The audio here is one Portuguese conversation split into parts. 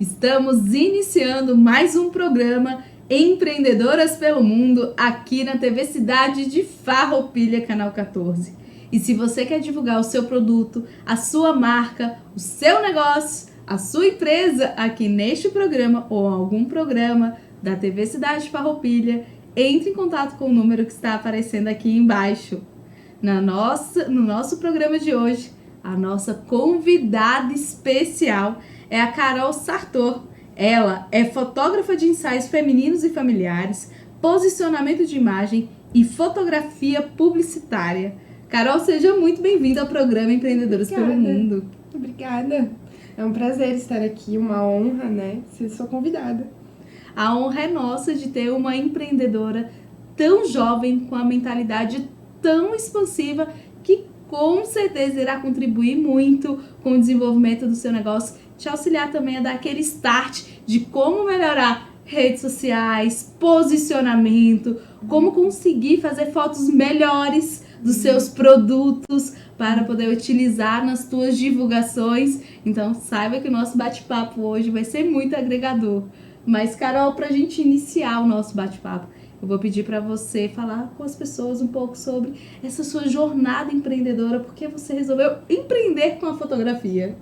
Estamos iniciando mais um programa Empreendedoras pelo Mundo aqui na TV Cidade de Farroupilha, Canal 14. E se você quer divulgar o seu produto, a sua marca, o seu negócio, a sua empresa aqui neste programa ou algum programa da TV Cidade de Farroupilha, entre em contato com o número que está aparecendo aqui embaixo. No nosso programa de hoje, a nossa convidada especial é a Carol Sartor. Ela é fotógrafa de ensaios femininos e familiares, posicionamento de imagem e fotografia publicitária. Carol, seja muito bem-vinda ao programa Empreendedoras pelo Mundo. Obrigada. É um prazer estar aqui, uma honra, né, ser sua convidada. A honra é nossa de ter uma empreendedora tão jovem, com a mentalidade tão expansiva, que com certeza irá contribuir muito com o desenvolvimento do seu negócio, te auxiliar também a dar aquele start de como melhorar redes sociais, posicionamento, como conseguir fazer fotos melhores dos seus produtos para poder utilizar nas tuas divulgações. Então saiba que o nosso bate-papo hoje vai ser muito agregador. Mas Carol, para a gente iniciar o nosso bate-papo, eu vou pedir para você falar com as pessoas um pouco sobre essa sua jornada empreendedora, porque você resolveu empreender com a fotografia.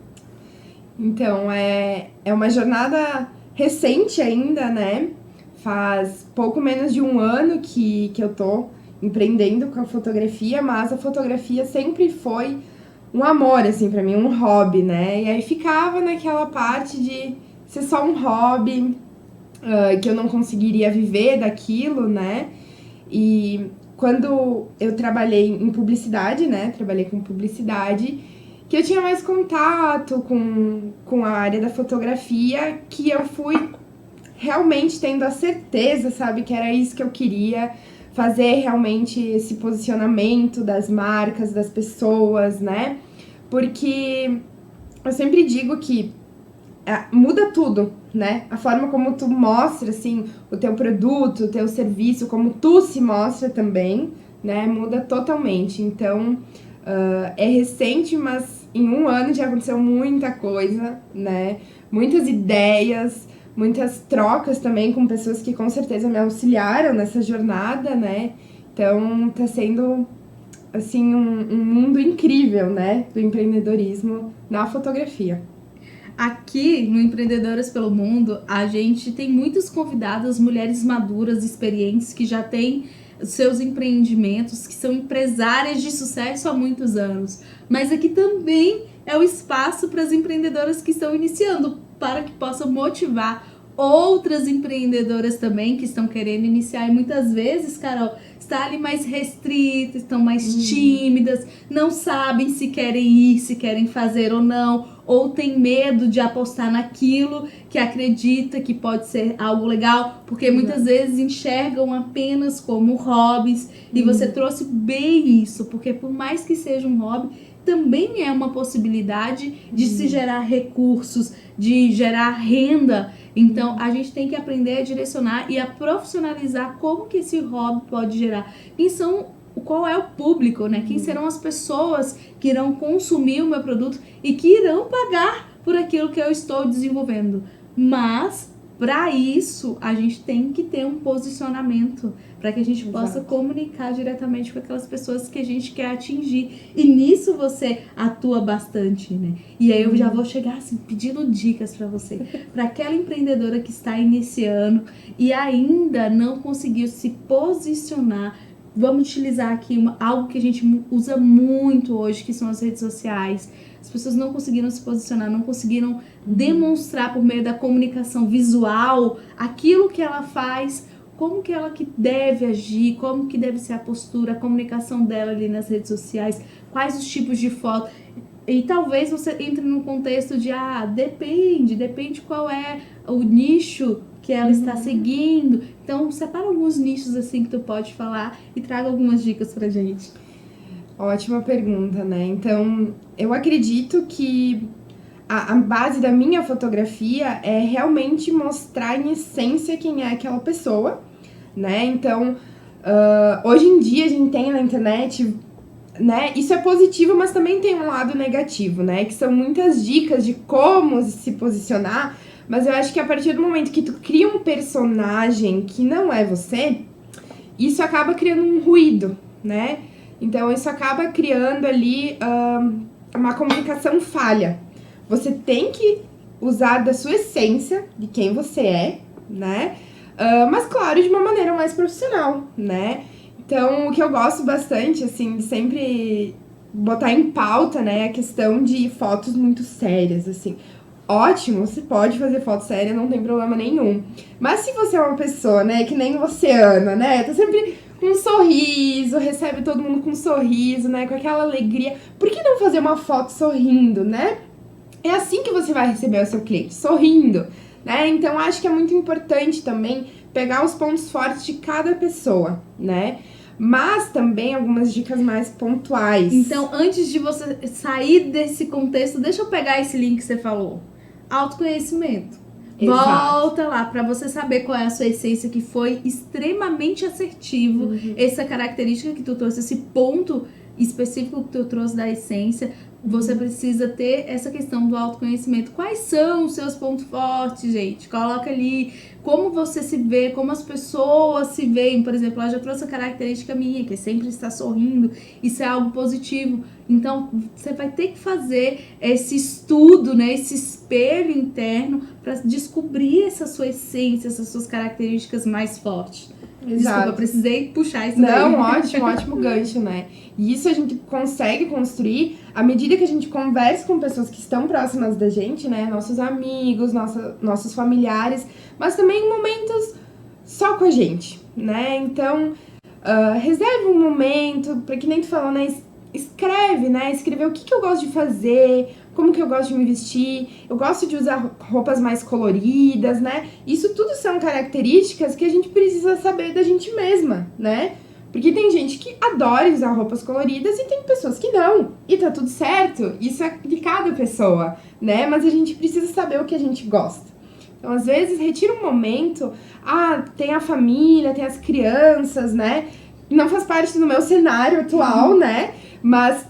Então, é uma jornada recente ainda, né? Faz pouco menos de um ano que eu tô empreendendo com a fotografia, mas a fotografia sempre foi um amor, assim, pra mim, um hobby, né? E aí ficava naquela parte de ser só um hobby, que eu não conseguiria viver daquilo, né? E quando eu trabalhei em publicidade, né? Trabalhei com publicidade, que eu tinha mais contato com a área da fotografia, que eu fui realmente tendo a certeza, sabe, que era isso que eu queria, fazer realmente esse posicionamento das marcas, das pessoas, né? Porque eu sempre digo que muda tudo, né? A forma como tu mostra, assim, o teu produto, o teu serviço, como tu se mostra também, né? Muda totalmente. Então, é recente, mas em um ano já aconteceu muita coisa, né? Muitas ideias, muitas trocas também com pessoas que com certeza me auxiliaram nessa jornada, né? Então, tá sendo, assim, um mundo incrível, né? Do empreendedorismo na fotografia. Aqui no Empreendedoras pelo Mundo, a gente tem muitas convidadas, mulheres maduras, experientes, que já têm seus empreendimentos, que são empresárias de sucesso há muitos anos. Mas aqui também é o espaço para as empreendedoras que estão iniciando, para que possam motivar outras empreendedoras também que estão querendo iniciar. E muitas vezes, Carol, está ali mais restritas, estão mais tímidas, não sabem se querem ir, se querem fazer ou não, ou tem medo de apostar naquilo que acredita que pode ser algo legal, porque muitas vezes enxergam apenas como hobbies. E você trouxe bem isso, porque por mais que seja um hobby, também é uma possibilidade de se gerar recursos, de gerar renda. Então, a gente tem que aprender a direcionar e a profissionalizar como que esse hobby pode gerar. Qual é o público, né? Quem serão as pessoas que irão consumir o meu produto e que irão pagar por aquilo que eu estou desenvolvendo. Mas, para isso, a gente tem que ter um posicionamento para que a gente possa comunicar diretamente com aquelas pessoas que a gente quer atingir. E nisso você atua bastante, né? E aí eu já vou chegar assim, pedindo dicas para você. Para aquela empreendedora que está iniciando e ainda não conseguiu se posicionar. Vamos utilizar aqui algo que a gente usa muito hoje, que são as redes sociais. As pessoas não conseguiram se posicionar, não conseguiram demonstrar por meio da comunicação visual aquilo que ela faz, como que ela que deve agir, como que deve ser a postura, a comunicação dela ali nas redes sociais, quais os tipos de foto. E talvez você entre num contexto de, depende qual é o nicho que ela está seguindo. Então, separa alguns nichos assim que tu pode falar e traga algumas dicas pra gente. Ótima pergunta, né? Então, eu acredito que a base da minha fotografia é realmente mostrar em essência quem é aquela pessoa, né? Então, hoje em dia a gente tem na internet né, isso é positivo, mas também tem um lado negativo, né, que são muitas dicas de como se posicionar, mas eu acho que a partir do momento que tu cria um personagem que não é você, isso acaba criando um ruído, né, então isso acaba criando ali uma comunicação falha. Você tem que usar da sua essência, de quem você é, né, mas claro, de uma maneira mais profissional, né. Então, o que eu gosto bastante, assim, de sempre botar em pauta, né, a questão de fotos muito sérias, assim. Ótimo, você pode fazer foto séria, não tem problema nenhum. Mas se você é uma pessoa, né, que nem você, Ana, né, tá sempre com um sorriso, recebe todo mundo com um sorriso, né, com aquela alegria. Por que não fazer uma foto sorrindo, né? É assim que você vai receber o seu cliente, sorrindo, né? Então, acho que é muito importante também pegar os pontos fortes de cada pessoa, né? Mas também algumas dicas mais pontuais. Então, antes de você sair desse contexto, deixa eu pegar esse link que você falou. Autoconhecimento. Exato. Volta lá para você saber qual é a sua essência, que foi extremamente assertivo. Essa característica que tu trouxe, esse ponto específico que tu trouxe da essência. Você precisa ter essa questão do autoconhecimento. Quais são os seus pontos fortes, gente? Coloca ali como você se vê, como as pessoas se veem. Por exemplo, ela já trouxe a característica minha, que é sempre estar sorrindo. Isso é algo positivo. Então, você vai ter que fazer esse estudo, né? Esse espelho interno para descobrir essa sua essência, essas suas características mais fortes. Exato. Desculpa, precisei puxar isso daí. Não, ótimo gancho, né? E isso a gente consegue construir à medida que a gente conversa com pessoas que estão próximas da gente, né? Nossos amigos, nossos familiares, mas também em momentos só com a gente, né? Então, reserve um momento, para que nem tu falou, né? Escreve, né? Escrever o que eu gosto de fazer, como que eu gosto de me vestir, eu gosto de usar roupas mais coloridas, né? Isso tudo são características que a gente precisa saber da gente mesma, né? Porque tem gente que adora usar roupas coloridas e tem pessoas que não. E tá tudo certo, isso é de cada pessoa, né? Mas a gente precisa saber o que a gente gosta. Então, às vezes, retira um momento, tem a família, tem as crianças, né? Não faz parte do meu cenário atual, né? Mas,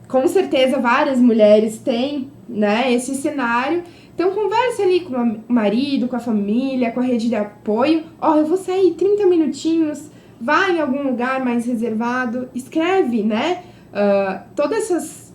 com certeza, várias mulheres têm, né, esse cenário. Então, conversa ali com o marido, com a família, com a rede de apoio. Eu vou sair 30 minutinhos, vai em algum lugar mais reservado, escreve, né? Todas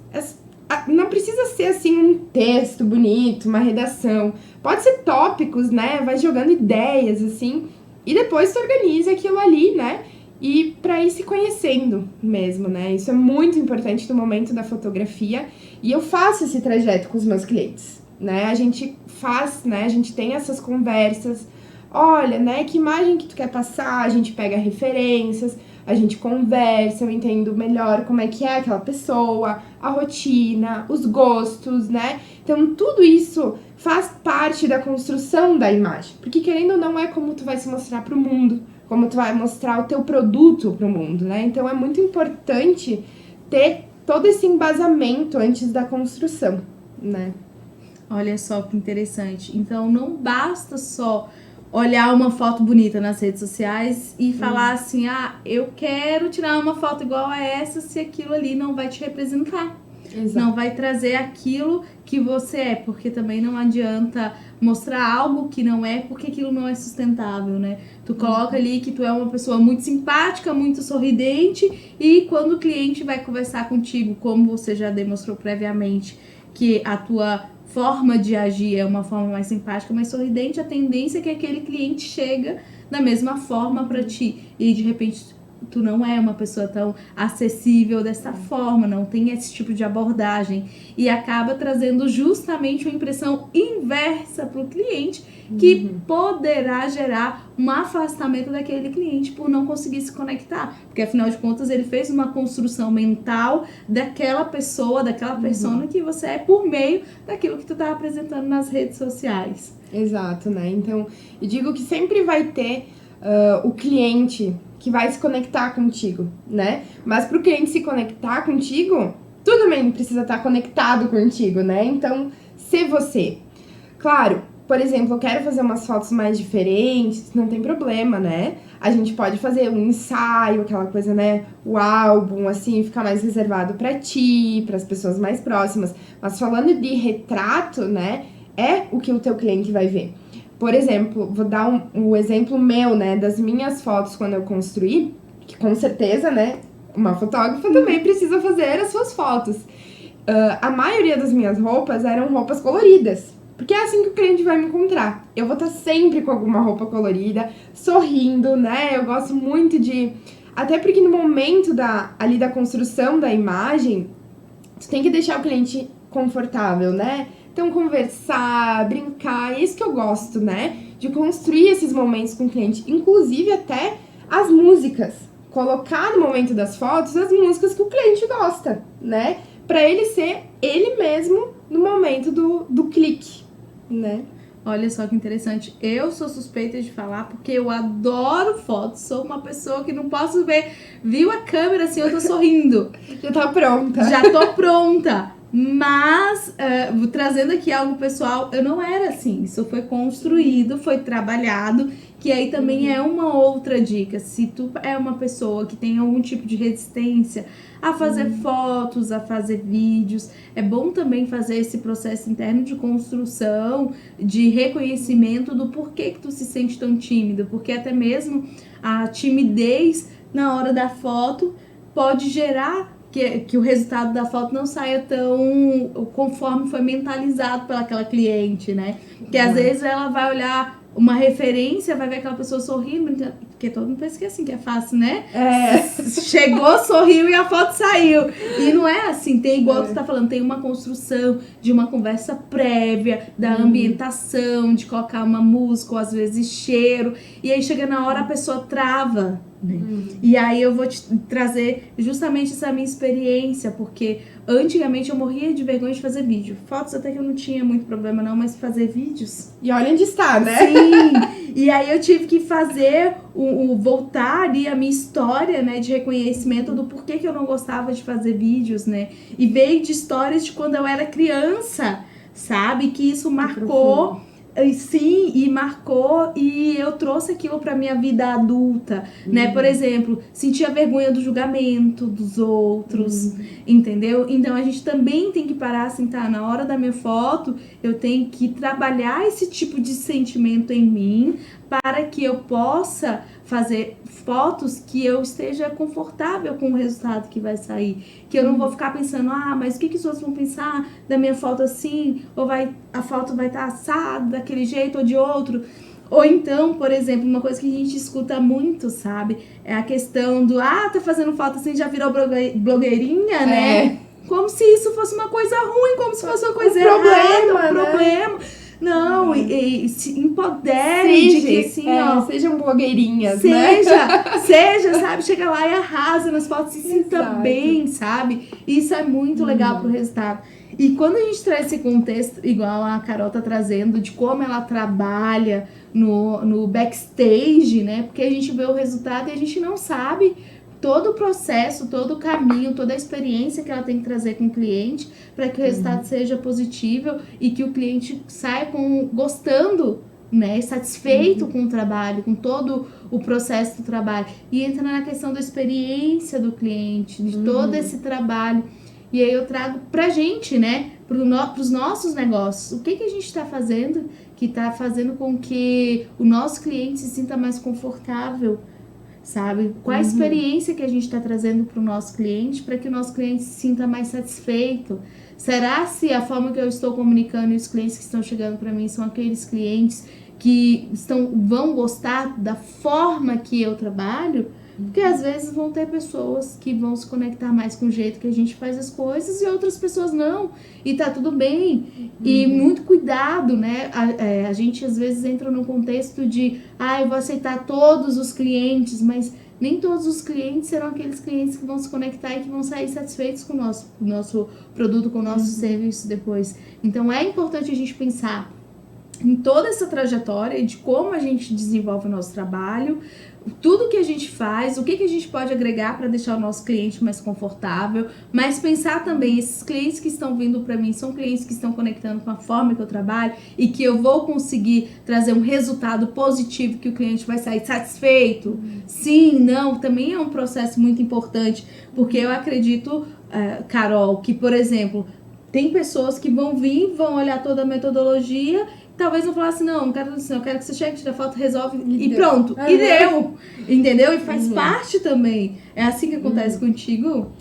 não precisa ser, assim, um texto bonito, uma redação. Pode ser tópicos, né? Vai jogando ideias, assim, e depois tu organiza aquilo ali, né? E para ir se conhecendo mesmo, né? Isso é muito importante no momento da fotografia. E eu faço esse trajeto com os meus clientes, né? A gente faz, né? A gente tem essas conversas. Olha, né? Que imagem que tu quer passar? A gente pega referências, a gente conversa, eu entendo melhor como é que é aquela pessoa, a rotina, os gostos, né? Então, tudo isso faz parte da construção da imagem. Porque, querendo ou não, é como tu vai se mostrar pro mundo, como tu vai mostrar o teu produto pro mundo, né? Então, é muito importante ter todo esse embasamento antes da construção, né? Olha só que interessante. Então, não basta só olhar uma foto bonita nas redes sociais e falar assim, eu quero tirar uma foto igual a essa, se aquilo ali não vai te representar. Exato. Não vai trazer aquilo que você é, porque também não adianta mostrar algo que não é, porque aquilo não é sustentável, né? Tu coloca ali que tu é uma pessoa muito simpática, muito sorridente, e quando o cliente vai conversar contigo, como você já demonstrou previamente, que a tua forma de agir é uma forma mais simpática, mais sorridente, a tendência é que aquele cliente chega da mesma forma para ti, e de repente tu não é uma pessoa tão acessível dessa forma, não tem esse tipo de abordagem, e acaba trazendo justamente uma impressão inversa para o cliente, que poderá gerar um afastamento daquele cliente por não conseguir se conectar, porque afinal de contas ele fez uma construção mental daquela pessoa, daquela persona que você é por meio daquilo que tu tá apresentando nas redes sociais. Exato, né? Então, eu digo que sempre vai ter o cliente que vai se conectar contigo, né? Mas para o cliente se conectar contigo, tu também precisa estar conectado contigo, né? Então, ser você. Claro, por exemplo, eu quero fazer umas fotos mais diferentes, não tem problema, né? A gente pode fazer um ensaio, aquela coisa, né? O álbum, assim, ficar mais reservado pra ti, pras pessoas mais próximas. Mas falando de retrato, né? É o que o teu cliente vai ver. Por exemplo, vou dar um exemplo meu, né? Das minhas fotos quando eu construí, que com certeza, né? Uma fotógrafa também precisa fazer as suas fotos. A maioria das minhas roupas eram roupas coloridas. Porque é assim que o cliente vai me encontrar. Eu vou estar sempre com alguma roupa colorida, sorrindo, né? Eu gosto muito de... Até porque no momento ali da construção da imagem, tu tem que deixar o cliente confortável, né? Então, conversar, brincar, é isso que eu gosto, né? De construir esses momentos com o cliente. Inclusive, até as músicas. Colocar no momento das fotos as músicas que o cliente gosta, né? Pra ele ser ele mesmo no momento do clique, né? Olha só que interessante. Eu sou suspeita de falar porque eu adoro fotos. Sou uma pessoa que não posso ver. Viu a câmera assim, eu tô sorrindo. Já tá pronta. Já tô pronta. Mas, trazendo aqui algo pessoal, eu não era assim. Isso foi construído, foi trabalhado. Que aí também é uma outra dica. Se tu é uma pessoa que tem algum tipo de resistência a fazer fotos, a fazer vídeos, é bom também fazer esse processo interno de construção, de reconhecimento do porquê que tu se sente tão tímido. Porque até mesmo a timidez na hora da foto pode gerar que o resultado da foto não saia tão conforme foi mentalizado pelaquela cliente, né? Porque às vezes ela vai olhar uma referência, vai ver aquela pessoa sorrindo, porque todo mundo pensa que é assim, que é fácil, né? Chegou, sorriu e a foto saiu. E não é assim, tem igual tu tá falando, tem uma construção de uma conversa prévia, da ambientação, de colocar uma música, ou às vezes cheiro, e aí chega na hora a pessoa trava. E aí eu vou te trazer justamente essa minha experiência, porque antigamente eu morria de vergonha de fazer vídeo. Fotos até que eu não tinha muito problema não, mas fazer vídeos... E olha onde está, né? Sim! E aí eu tive que fazer, voltar ali a minha história, né, de reconhecimento do porquê que eu não gostava de fazer vídeos, né? E veio de histórias de quando eu era criança, sabe? Que isso marcou... Sim, e marcou, e eu trouxe aquilo pra minha vida adulta, né? Por exemplo, sentia vergonha do julgamento dos outros, entendeu? Então a gente também tem que parar assim, tá? Na hora da minha foto, eu tenho que trabalhar esse tipo de sentimento em mim para que eu possa fazer fotos que eu esteja confortável com o resultado que vai sair. Que eu não vou ficar pensando, mas o que os outros vão pensar da minha foto assim? Ou a foto vai estar assada daquele jeito ou de outro? Ou então, por exemplo, uma coisa que a gente escuta muito, sabe? É a questão do, tá fazendo foto assim, já virou blogueirinha, né? Como se isso fosse uma coisa ruim, como se fosse uma coisa errada, um problema. Não, e se empodere de que assim, sejam blogueirinhas, seja, sabe? Chega lá e arrasa nas fotos, se sinta bem, sabe? Isso é muito legal pro resultado. E quando a gente traz esse contexto, igual a Carol tá trazendo, de como ela trabalha no backstage, né? Porque a gente vê o resultado e a gente não sabe todo o processo, todo o caminho, toda a experiência que ela tem que trazer com o cliente para que o resultado seja positivo e que o cliente saia gostando, né, satisfeito com o trabalho, com todo o processo do trabalho. E entra na questão da experiência do cliente, de todo esse trabalho. E aí eu trago pra gente, né, pros nossos negócios. O que a gente está fazendo que está fazendo com que o nosso cliente se sinta mais confortável, sabe? Qual a experiência que a gente está trazendo para o nosso cliente para que o nosso cliente se sinta mais satisfeito? Será se a forma que eu estou comunicando e os clientes que estão chegando para mim são aqueles clientes que vão gostar da forma que eu trabalho? Porque às vezes vão ter pessoas que vão se conectar mais com o jeito que a gente faz as coisas e outras pessoas não. E tá tudo bem. E muito cuidado, né? A gente às vezes entra num contexto de eu vou aceitar todos os clientes, mas nem todos os clientes serão aqueles clientes que vão se conectar e que vão sair satisfeitos com o nosso produto, com o nosso serviço depois. Então é importante a gente pensar em toda essa trajetória de como a gente desenvolve o nosso trabalho, tudo que a gente faz, o que a gente pode agregar para deixar o nosso cliente mais confortável, mas pensar também, esses clientes que estão vindo para mim são clientes que estão conectando com a forma que eu trabalho e que eu vou conseguir trazer um resultado positivo, que o cliente vai sair satisfeito. Sim, não, também é um processo muito importante, porque eu acredito, Carol, que, por exemplo, tem pessoas que vão vir, vão olhar toda a metodologia, talvez não falasse, não quero assim, eu quero que você chegue, tira foto, resolve e pronto. E deu, entendeu? E faz parte também. É assim que acontece contigo?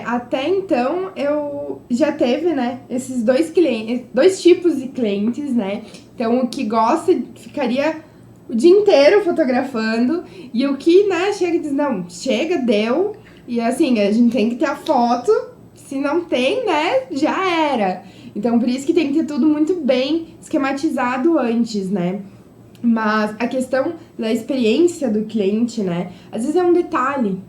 Até então eu já teve, né, esses dois tipos de clientes, né? Então o que gosta ficaria o dia inteiro fotografando e o que, né, chega e diz, não, chega, deu. E assim, a gente tem que ter a foto, se não tem, né, já era. Então, por isso que tem que ter tudo muito bem esquematizado antes, né? Mas a questão da experiência do cliente, né? Às vezes é um detalhe,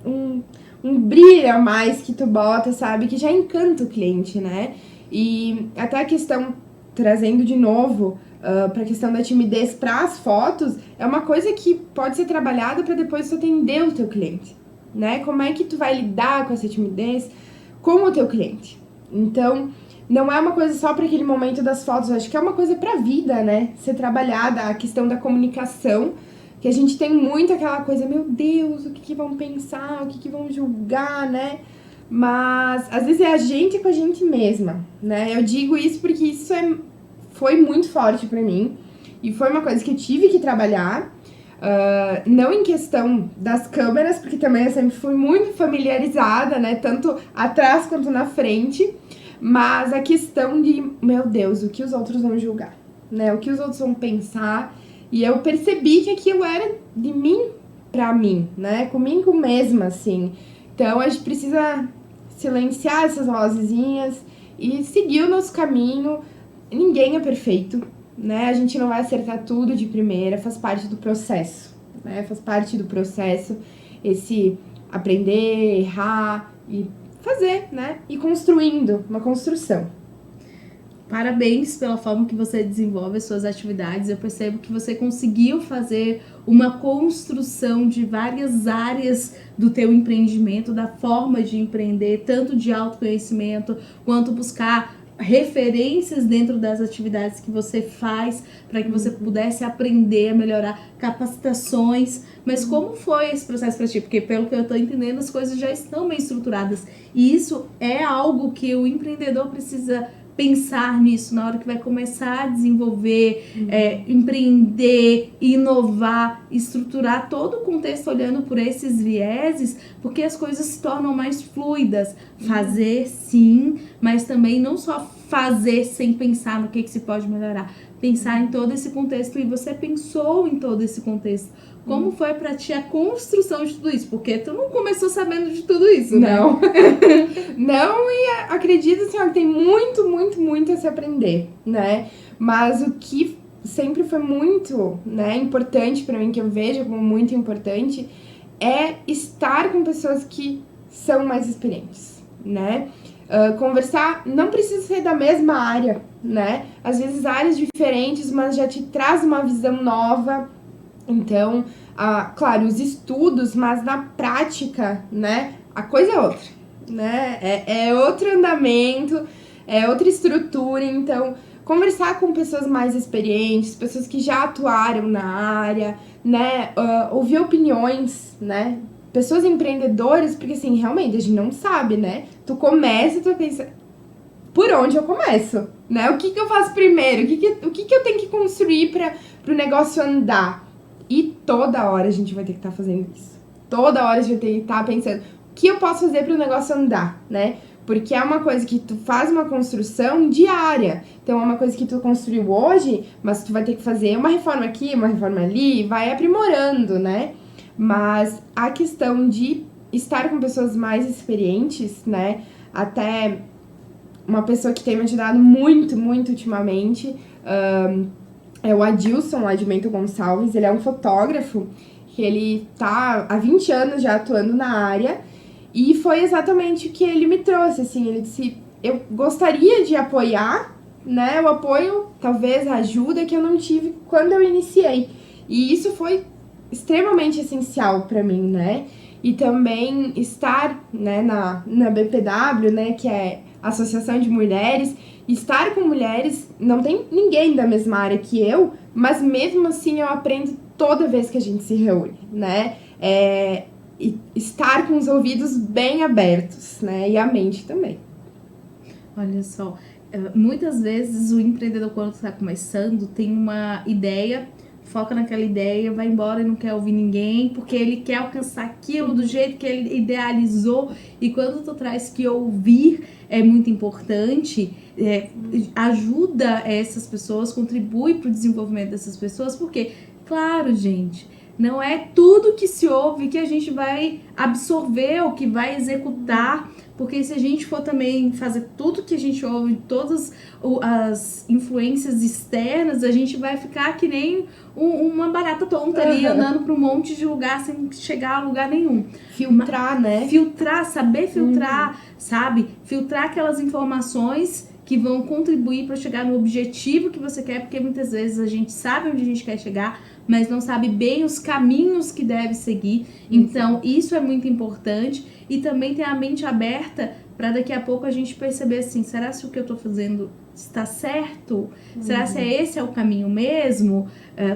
um brilho a mais que tu bota, sabe? Que já encanta o cliente, né? E até a questão, trazendo de novo para a questão da timidez para as fotos, é uma coisa que pode ser trabalhada para depois tu atender o teu cliente, né? Como é que tu vai lidar com essa timidez com o teu cliente? Então, não é uma coisa só para aquele momento das fotos, acho que é uma coisa para a vida, né? Ser trabalhada, a questão da comunicação, que a gente tem muito aquela coisa, meu Deus, o que vão pensar, o que vão julgar, né? Mas, às vezes, é a gente com a gente mesma, né? Eu digo isso porque isso foi muito forte para mim e foi uma coisa que eu tive que trabalhar. Não em questão das câmeras, porque também eu sempre fui muito familiarizada, né? Tanto atrás quanto na frente. Mas a questão de, meu Deus, o que os outros vão julgar, né? O que os outros vão pensar. E eu percebi que aquilo era de mim pra mim, né? Comigo mesma, assim. Então a gente precisa silenciar essas vozinhas e seguir o nosso caminho. Ninguém é perfeito, né? A gente não vai acertar tudo de primeira, faz parte do processo, né? Faz parte do processo esse aprender, errar e fazer, né? E construindo, uma construção. Parabéns pela forma que você desenvolve as suas atividades. Eu percebo que você conseguiu fazer uma construção de várias áreas do teu empreendimento, da forma de empreender, tanto de autoconhecimento, quanto buscar referências dentro das atividades que você faz, para que você pudesse aprender a melhorar, capacitações. Mas como foi esse processo para ti? Porque pelo que eu estou entendendo, as coisas já estão bem estruturadas. E isso é algo que o empreendedor precisa pensar nisso na hora que vai começar a desenvolver, empreender, inovar, estruturar todo o contexto olhando por esses vieses, porque as coisas se tornam mais fluidas. Fazer, sim, mas também não só fazer sem pensar no que se pode melhorar. Pensar em todo esse contexto, e você pensou em todo esse contexto. Como foi pra ti a construção de tudo isso? Porque tu não começou sabendo de tudo isso, né? Não. Não, e acredito assim, ó, que tem muito, muito, muito a se aprender, né? Mas o que sempre foi muito, né, importante pra mim, que eu vejo como muito importante, é estar com pessoas que são mais experientes, né? Conversar não precisa ser da mesma área, né? Às vezes áreas diferentes, mas já te traz uma visão nova. Então, claro, os estudos, mas na prática, né, a coisa é outra, né? É outro andamento, é outra estrutura. Então, conversar com pessoas mais experientes, pessoas que já atuaram na área, né? Ouvir opiniões, né? Pessoas empreendedoras, porque assim, realmente, a gente não sabe, né? Tu começa, tu pensa, por onde eu começo, né? O que eu faço primeiro? O que eu tenho que construir para o negócio andar? E toda hora a gente vai ter que estar fazendo isso. Toda hora a gente vai ter que estar pensando, o que eu posso fazer para o negócio andar, né? Porque é uma coisa que tu faz uma construção diária. Então é uma coisa que tu construiu hoje, mas tu vai ter que fazer uma reforma aqui, uma reforma ali, e vai aprimorando, né? Mas a questão de estar com pessoas mais experientes, né? Até uma pessoa que tem me ajudado muito, muito ultimamente, é o Adilson, lá de Bento Gonçalves. Ele é um fotógrafo que ele tá há 20 anos já atuando na área, e foi exatamente o que ele me trouxe, assim, ele disse, eu gostaria de apoiar, né, o apoio, talvez a ajuda que eu não tive quando eu iniciei. E isso foi extremamente essencial para mim, né? E também estar, né, na BPW, né, que é a Associação de Mulheres, estar com mulheres, não tem ninguém da mesma área que eu, mas mesmo assim eu aprendo toda vez que a gente se reúne, né? E estar com os ouvidos bem abertos, né? E a mente também. Olha só, muitas vezes o empreendedor, quando está começando, tem uma ideia, foca naquela ideia, vai embora e não quer ouvir ninguém, porque ele quer alcançar aquilo do jeito que ele idealizou. E quando tu traz que ouvir é muito importante, ajuda essas pessoas, contribui para o desenvolvimento dessas pessoas, porque, claro, gente, não é tudo que se ouve que a gente vai absorver ou que vai executar, porque se a gente for também fazer tudo que a gente ouve, todas as influências externas, a gente vai ficar que nem uma barata tonta ali, andando para um monte de lugar sem chegar a lugar nenhum. Filtrar, né? Filtrar, saber filtrar, sabe? Filtrar aquelas informações que vão contribuir para chegar no objetivo que você quer, porque muitas vezes a gente sabe onde a gente quer chegar, mas não sabe bem os caminhos que deve seguir. Então, isso é muito importante. E também ter a mente aberta para daqui a pouco a gente perceber assim, será que o que eu estou fazendo está certo? Será que esse é o caminho mesmo?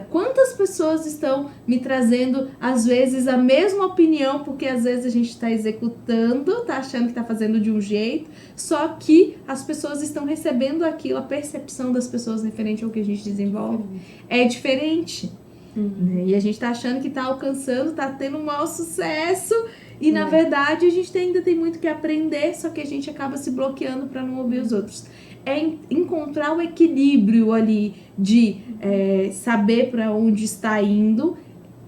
Quantas pessoas estão me trazendo, às vezes, a mesma opinião, porque às vezes a gente está executando, está achando que está fazendo de um jeito, só que as pessoas estão recebendo aquilo, a percepção das pessoas referente ao que a gente desenvolve é diferente. E a gente tá achando que tá alcançando, tá tendo um maior sucesso, e na verdade a gente ainda tem muito que aprender, só que a gente acaba se bloqueando para não ouvir os outros. É encontrar o equilíbrio ali de saber para onde está indo,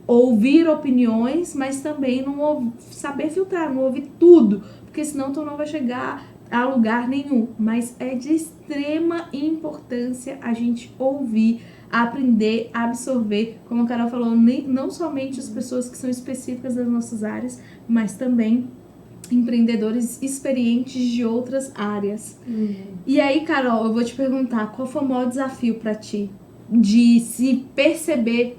ouvir opiniões, mas também não saber filtrar, não ouvir tudo, porque senão tu não vai chegar a lugar nenhum. Mas é de extrema importância a gente ouvir, aprender, absorver, como a Carol falou, não somente as pessoas que são específicas das nossas áreas, mas também empreendedores experientes de outras áreas. E aí, Carol, eu vou te perguntar, qual foi o maior desafio para ti? De se perceber,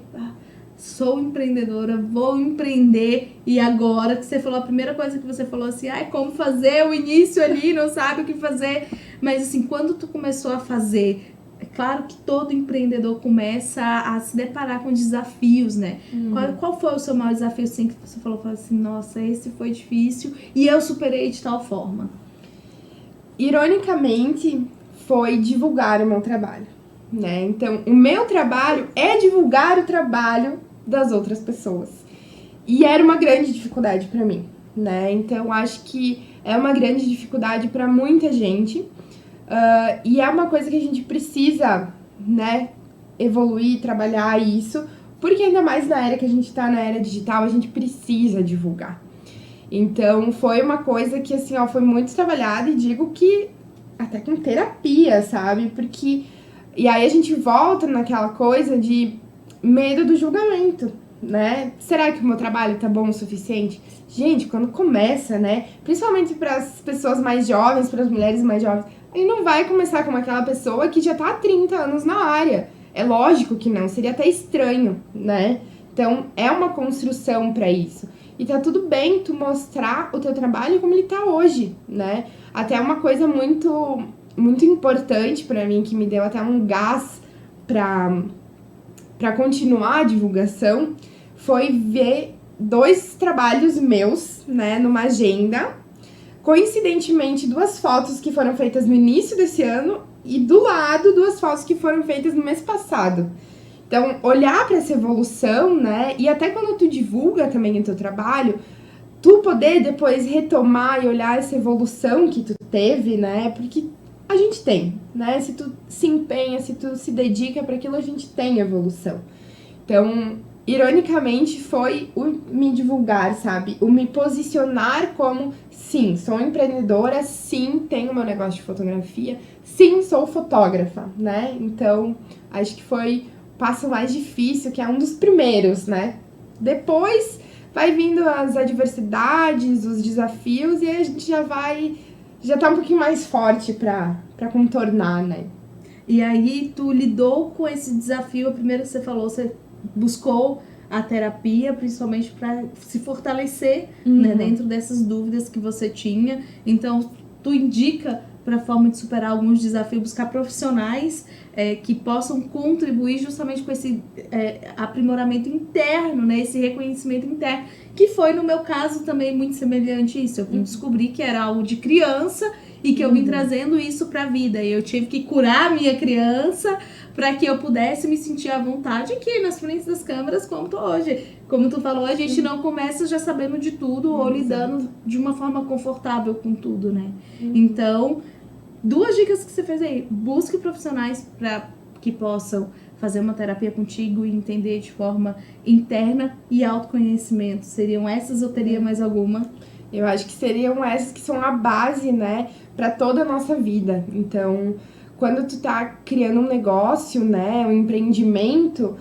sou empreendedora, vou empreender, e agora que você falou, a primeira coisa que você falou assim, como fazer o início ali, não sabe o que fazer, mas assim, quando tu começou a fazer, é claro que todo empreendedor começa a se deparar com desafios, né? Qual foi o seu maior desafio, assim, que você falou assim, nossa, esse foi difícil e eu superei de tal forma? Ironicamente, foi divulgar o meu trabalho, né? Então, o meu trabalho é divulgar o trabalho das outras pessoas. E era uma grande dificuldade para mim, né? Então, acho que é uma grande dificuldade para muita gente. E é uma coisa que a gente precisa, né, evoluir, trabalhar isso, porque ainda mais na era que a gente tá, na era digital, a gente precisa divulgar. Então, foi uma coisa que, assim, foi muito trabalhada e digo que até com terapia, sabe? Porque... E aí a gente volta naquela coisa de medo do julgamento, né? Será que o meu trabalho tá bom o suficiente? Gente, quando começa, né? Principalmente para as pessoas mais jovens, para as mulheres mais jovens, ele não vai começar como aquela pessoa que já tá há 30 anos na área. É lógico que não, seria até estranho, né? Então, é uma construção para isso. E tá tudo bem tu mostrar o teu trabalho como ele tá hoje, né? Até uma coisa muito, muito importante para mim, que me deu até um gás para continuar a divulgação, foi ver 2 trabalhos meus, né, numa agenda. Coincidentemente, 2 fotos que foram feitas no início desse ano e do lado 2 fotos que foram feitas no mês passado. Então, olhar para essa evolução, né? E até quando tu divulga também o teu trabalho, tu poder depois retomar e olhar essa evolução que tu teve, né? Porque a gente tem, né? Se tu se empenha, se tu se dedica para aquilo, a gente tem evolução. Então, ironicamente, foi o me divulgar, sabe? O me posicionar como, sim, sou empreendedora, sim, tenho meu negócio de fotografia, sim, sou fotógrafa, né? Então, acho que foi o passo mais difícil, que é um dos primeiros, né? Depois vai vindo as adversidades, os desafios, e aí a gente já tá um pouquinho mais forte pra contornar, né? E aí tu lidou com esse desafio, a primeira que você falou, você buscou a terapia, principalmente para se fortalecer, né, dentro dessas dúvidas que você tinha. Então, tu indica para a forma de superar alguns desafios, buscar profissionais que possam contribuir justamente com esse aprimoramento interno, né, esse reconhecimento interno, que foi, no meu caso, também muito semelhante a isso. Eu vim descobrir que era algo de criança e que eu vim trazendo isso para a vida. E eu tive que curar a minha criança para que eu pudesse me sentir à vontade aqui nas frentes das câmeras como tô hoje. Como tu falou, a gente não começa já sabendo de tudo ou lidando de uma forma confortável com tudo, né? Então, 2 dicas que você fez aí. Busque profissionais para que possam fazer uma terapia contigo e entender de forma interna, e autoconhecimento. Seriam essas ou teria mais alguma? Eu acho que seriam essas que são a base, né, para toda a nossa vida. Então, quando tu tá criando um negócio, né, um empreendimento,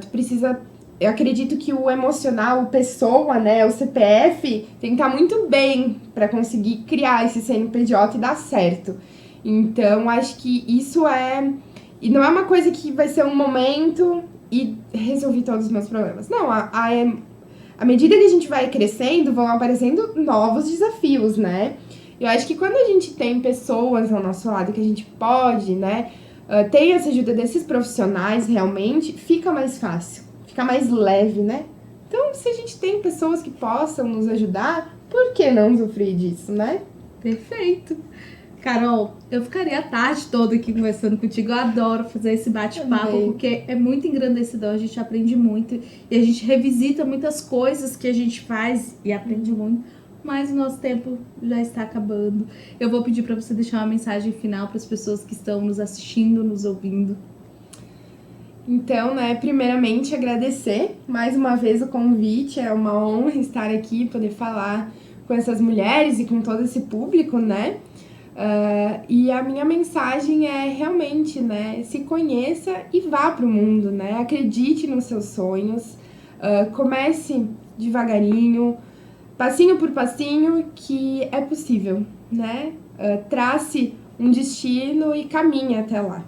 tu precisa... Eu acredito que o emocional, o pessoa, né, o CPF, tem que estar muito bem para conseguir criar esse CNPJ e dar certo. Então, acho que isso é... E não é uma coisa que vai ser um momento e resolvi todos os meus problemas. Não, à medida que a gente vai crescendo, vão aparecendo novos desafios, né? Eu acho que quando a gente tem pessoas ao nosso lado que a gente pode, né, ter essa ajuda desses profissionais realmente, fica mais fácil, fica mais leve, né? Então, se a gente tem pessoas que possam nos ajudar, por que não usufruir disso, né? Perfeito! Carol, eu ficaria a tarde toda aqui conversando contigo. Eu adoro fazer esse bate-papo, porque é muito engrandecedor, a gente aprende muito e a gente revisita muitas coisas que a gente faz e aprende muito, mas o nosso tempo já está acabando. Eu vou pedir para você deixar uma mensagem final para as pessoas que estão nos assistindo, nos ouvindo. Então, né, primeiramente agradecer mais uma vez o convite, é uma honra estar aqui, poder falar com essas mulheres e com todo esse público, né? E a minha mensagem é realmente, né, se conheça e vá para o mundo, né? Acredite nos seus sonhos, comece devagarinho, passinho por passinho, que é possível, né? Trace um destino e caminhe até lá.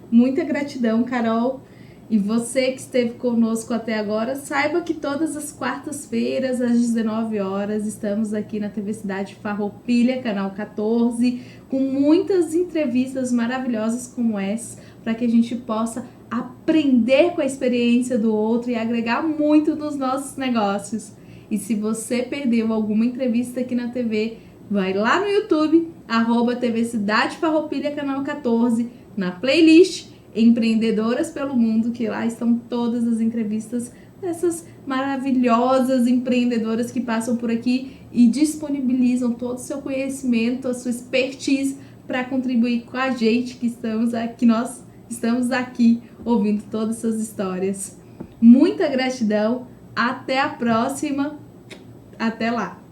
Muita gratidão, Carol. E você que esteve conosco até agora, saiba que todas as quartas-feiras, às 19 horas, estamos aqui na TV Cidade Farroupilha, canal 14, com muitas entrevistas maravilhosas como essa, para que a gente possa aprender com a experiência do outro e agregar muito nos nossos negócios. E se você perdeu alguma entrevista aqui na TV, vai lá no YouTube, @TV Cidade Farroupilha, canal 14, na playlist Empreendedoras pelo Mundo, que lá estão todas as entrevistas dessas maravilhosas empreendedoras que passam por aqui e disponibilizam todo o seu conhecimento, a sua expertise para contribuir com a gente que nós estamos aqui ouvindo todas essas histórias. Muita gratidão, até a próxima, até lá!